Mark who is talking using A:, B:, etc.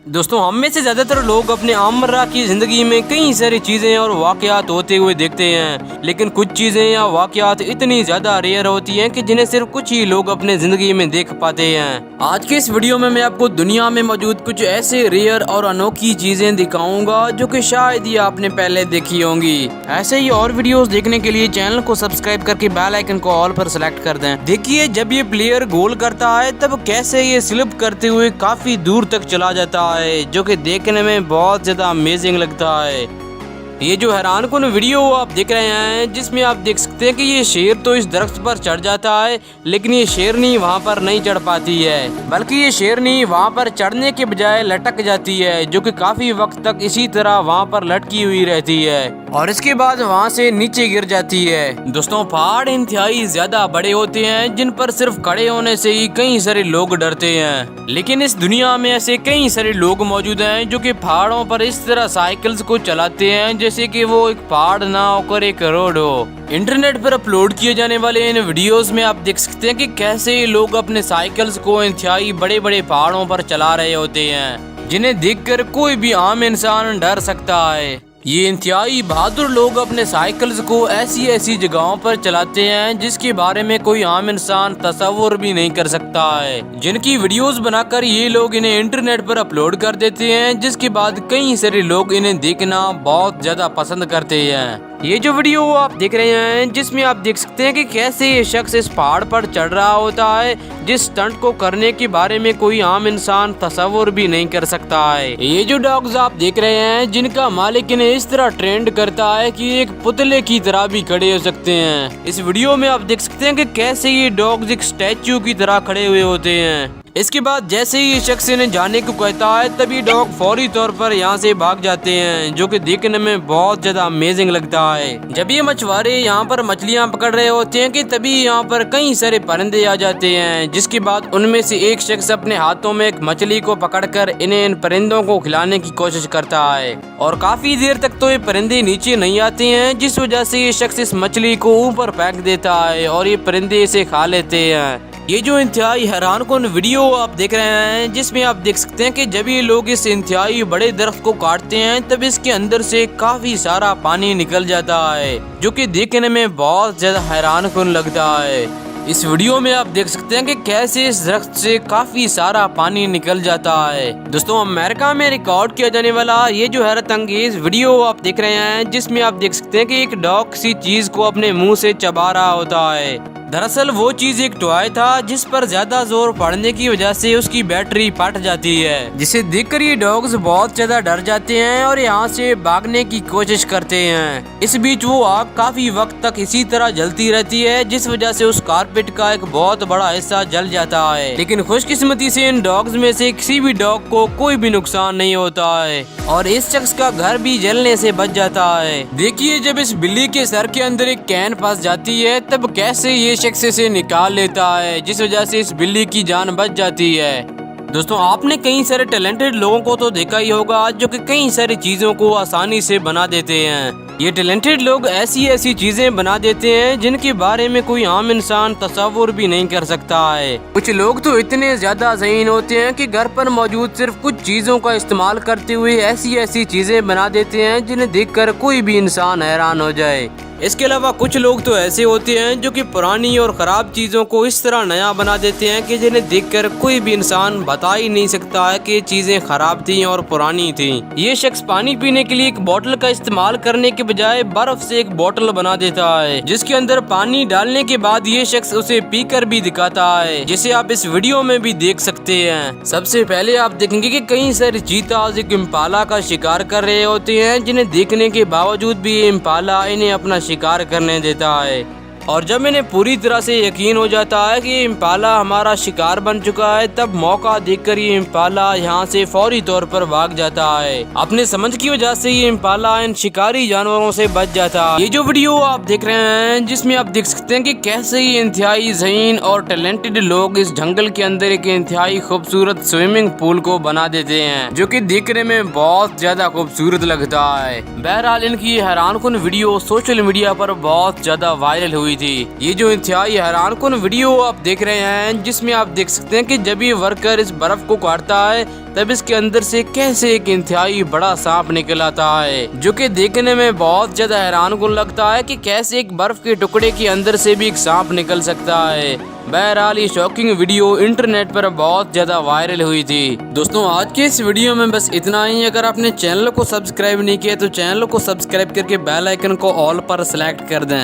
A: दोस्तों, हम में से ज़्यादातर लोग अपने आमर्रा की ज़िंदगी में कई सारी चीज़ें और वाक़यात होते हुए देखते हैं, लेकिन कुछ चीज़ें या वाक़यात इतनी ज़्यादा रेयर होती हैं कि जिन्हें सिर्फ कुछ ही लोग अपने ज़िंदगी में देख पाते हैं। आज के इस वीडियो में मैं आपको दुनिया में मौजूद कुछ ऐसे रेयर और अनोखी चीज़ें दिखाऊंगा जो कि शायद ही आपने पहले देखी होंगी। ऐसे ही और वीडियोस देखने के लिए चैनल को सब्सक्राइब करके बेल आइकन को ऑल पर सेलेक्ट कर दें। देखिए, जब ये प्लेयर गोल करता है तब कैसे ये स्लिप करते हुए काफ़ी दूर तक चला जाता है, जो कि देखने में बहुत ज़्यादा अमेजिंग लगता है। ये जो हैरान कुन वीडियो आप देख रहे हैं, जिसमें आप देख सकते हैं कि ये शेर तो इस दरख्त पर चढ़ जाता है, लेकिन ये शेरनी वहाँ पर नहीं चढ़ पाती है, बल्कि ये शेरनी वहाँ पर चढ़ने के बजाय लटक जाती है, जो कि काफ़ी वक्त तक इसी तरह वहाँ पर लटकी हुई रहती है और इसके बाद वहाँ से नीचे गिर जाती है। दोस्तों, पहाड़ इंतहाई ज़्यादा बड़े होते हैं, जिन पर सिर्फ खड़े होने से ही कई सारे लोग डरते हैं, लेकिन इस दुनिया में ऐसे कई सारे लोग मौजूद हैं जो कि पहाड़ों पर इस तरह साइकिल्स को चलाते हैं जैसे कि वो एक पहाड़ ना होकर एक रोड हो। इंटरनेट पर अपलोड किए जाने वाले इन वीडियोस में आप देख सकते हैं कि कैसे ये लोग अपने साइकिल्स को इंतहाई बड़े बड़े पहाड़ों पर चला रहे होते हैं, जिन्हें देखकर कोई भी आम इंसान डर सकता है। ये इंतहाई बहादुर लोग अपने साइकिल्स को ऐसी ऐसी जगहों पर चलाते हैं जिसके बारे में कोई आम इंसान तस्वुर भी नहीं कर सकता है, जिनकी वीडियोस बनाकर ये लोग इन्हें इंटरनेट पर अपलोड कर देते हैं, जिसके बाद कई सारे लोग इन्हें देखना बहुत ज्यादा पसंद करते हैं। ये जो वीडियो आप देख रहे हैं, जिसमें आप देख सकते हैं कि कैसे ये शख्स इस पहाड़ पर चढ़ रहा होता है, जिस स्टंट को करने के बारे में कोई आम इंसान तस्वुर भी नहीं कर सकता है। ये जो डॉग्स आप देख रहे हैं, जिनका मालिक इन्हें इस तरह ट्रेंड करता है कि एक पुतले की तरह भी खड़े हो सकते हैं। इस वीडियो में आप देख सकते हैं कि कैसे ये डॉग्स एक स्टैच्यू की तरह खड़े हुए होते हैं। इसके बाद जैसे ही ये शख्स इन्हें जाने को कहता है, तभी डॉग फौरी तौर पर यहाँ से भाग जाते हैं, जो कि देखने में बहुत ज्यादा अमेजिंग लगता है। जब ये मछुआरे यहाँ पर मछलियाँ पकड़ रहे होते हैं कि तभी यहाँ पर कई सारे परिंदे आ जाते हैं, जिसके बाद उनमें से एक शख्स अपने हाथों में एक मछली को पकड़कर इन्हें इन परिंदों को खिलाने की कोशिश करता है और काफी देर तक तो ये परिंदे नीचे नहीं आते हैं, जिस वजह से ये शख्स इस मछली को ऊपर फेंक देता है और ये परिंदे इसे खा लेते हैं। ये जो इंतहाई हैरान कुन वीडियो आप देख रहे हैं, जिसमें आप देख सकते हैं कि जब ये लोग इस इंतहाई बड़े दरख्त को काटते हैं तब इसके अंदर से काफी सारा पानी निकल जाता है, जो कि देखने में बहुत ज्यादा हैरान कुन लगता है। इस वीडियो में आप देख सकते हैं कि कैसे इस दरख्त से काफी सारा पानी निकल जाता है। दोस्तों, अमेरिका में रिकॉर्ड किया जाने वाला ये जो हैरत अंगेज वीडियो आप देख रहे हैं, जिसमें आप देख सकते हैं कि एक डॉग किसी चीज को अपने मुंह से चबा रहा होता है। दरअसल वो चीज एक टॉय था जिस पर ज्यादा जोर पड़ने की वजह से उसकी बैटरी फट जाती है, जिसे देखकर ये डॉग्स बहुत ज्यादा डर जाते हैं और यहाँ से भागने की कोशिश करते हैं। इस बीच वो आग काफी वक्त तक इसी तरह जलती रहती है, जिस वजह से उस कारपेट का एक बहुत बड़ा हिस्सा जल जाता है, लेकिन खुशकिस्मती से इन डॉग्स में से किसी भी डॉग को कोई भी नुकसान नहीं होता है और इस शख्स का घर भी जलने से बच जाता है। देखिए, जब इस बिल्ली के सर के अंदर एक कैन फंस जाती है तब कैसे ये शख्स से निकाल लेता है, जिस वजह से इस बिल्ली की जान बच जाती है। दोस्तों, आपने कई सारे टैलेंटेड लोगों को तो देखा ही होगा जो कि कई सारी चीजों को आसानी से बना देते हैं। ये टैलेंटेड लोग ऐसी ऐसी चीजें बना देते हैं जिनके बारे में कोई आम इंसान तस्वुर भी नहीं कर सकता है। कुछ लोग तो इतने ज्यादा ज़हीन होते हैं कि घर पर मौजूद सिर्फ कुछ चीजों का इस्तेमाल करते हुए ऐसी ऐसी चीजें बना देते हैं जिन्हें देखकर कोई भी इंसान हैरान हो जाए। इसके अलावा कुछ लोग तो ऐसे होते हैं जो कि पुरानी और ख़राब चीज़ों को इस तरह नया बना देते हैं कि जिन्हें देखकर कोई भी इंसान बता ही नहीं सकता है कि चीज़ें ख़राब थी और पुरानी थी। ये शख्स पानी पीने के लिए एक बोतल का इस्तेमाल करने के बजाय बर्फ से एक बोतल बना देता है, जिसके अंदर पानी डालने के बाद ये शख्स उसे पीकर भी दिखाता है, जिसे आप इस वीडियो में भी देख सकते हैं। सबसे पहले आप देखेंगे कि कई सारे चीताज एक इम्पाला का शिकार कर रहे होते हैं, जिन्हें देखने के बावजूद भी ये इम्पाला इन्हें अपना शिकार करने देता है और जब इन्हें पूरी तरह से यकीन हो जाता है कि ये इम्पाला हमारा शिकार बन चुका है, तब मौका देखकर ये इम्पाला यहाँ से फौरी तौर पर भाग जाता है। अपने समझ की वजह से ये इम्पाला इन शिकारी जानवरों से बच जाता है। ये जो वीडियो आप देख रहे हैं, जिसमें आप देख सकते हैं कि कैसे ये इंतहाई ज़हीन और टैलेंटेड लोग इस जंगल के अंदर एक इंतहाई खूबसूरत स्विमिंग पूल को बना देते हैं, जो कि देखने में बहुत ज्यादा खूबसूरत लगता है। बहरहाल, इनकी हैरान कुन वीडियो सोशल मीडिया पर बहुत ज्यादा वायरल हुई हुई थी। ये जो इंतहाई हैरान कुन वीडियो आप देख रहे हैं, जिसमें आप देख सकते हैं कि जब ये वर्कर इस बर्फ को काटता है तब इसके अंदर से कैसे एक इंतहाई बड़ा सांप निकल आता है, जो कि देखने में बहुत ज्यादा हैरान कुन लगता है कि कैसे एक बर्फ के टुकड़े के अंदर से भी एक सांप निकल सकता है। बहरहाल ये शॉकिंग वीडियो इंटरनेट पर बहुत ज्यादा वायरल हुई थी। दोस्तों आज के इस वीडियो में बस इतना ही। अगर आपने चैनल को सब्सक्राइब नहीं किया तो चैनल को सब्सक्राइब करके बेल आइकन को ऑल पर सेलेक्ट कर दें।